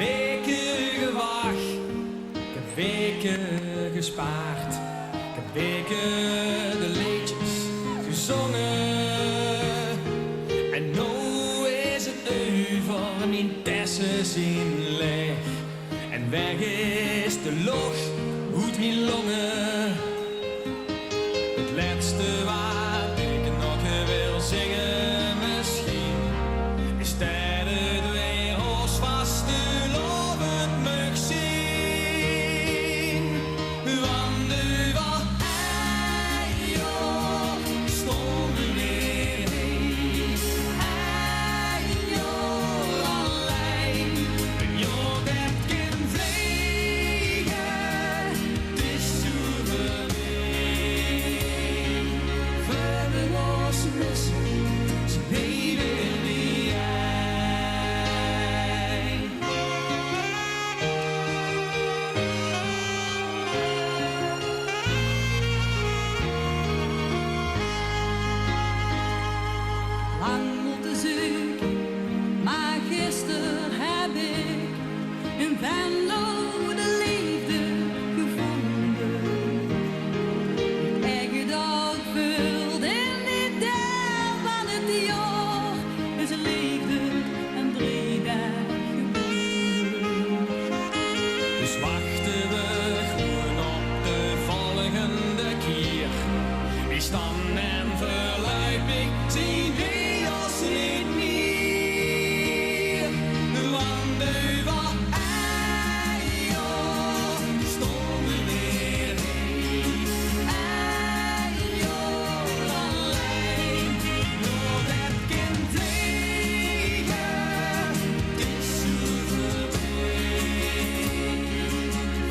weken gewacht, ik heb weken gespaard. Ik heb weken de liedjes gezongen. En nu is het over mijn tessen zien leeg. En weg is de lucht uit mijn longen. Het laatste wat ik nog wil zingen misschien is dat het weer ons vastelovend mag zien. Want u was joh, stonden weer heen. Joh, alleen. En joh, dat kan vliegen. Het is souverijn. Verloos missen, ze leven die jij. Lang moeten zoeken, maar gisteren heb ik in Venlo de liefde gevonden. Ik dat vult in die deel van het jaar is liefde en 3 dagen gebonden. Dus wachten we gewoon op de volgende keer. Wie staan en verluip ik, zien we ons niet meer. Want u was joh, stonden weer heen. Joh, alleen. Nog dat kind tegen, het is souverijn.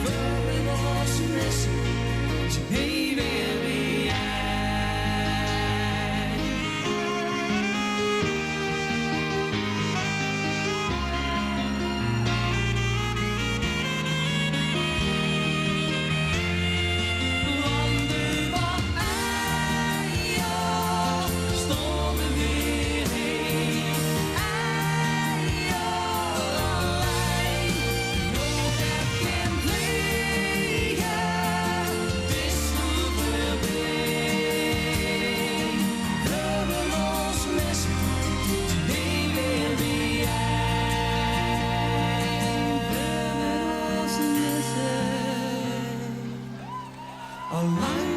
Verloos missen, ze leven wie jij. Want u was joh, stonden weer heen. Joh, alleen. Nog dat kind tegen, het is souverijn. Verloos missen, ze leven wie jij. Verloos missen. Allang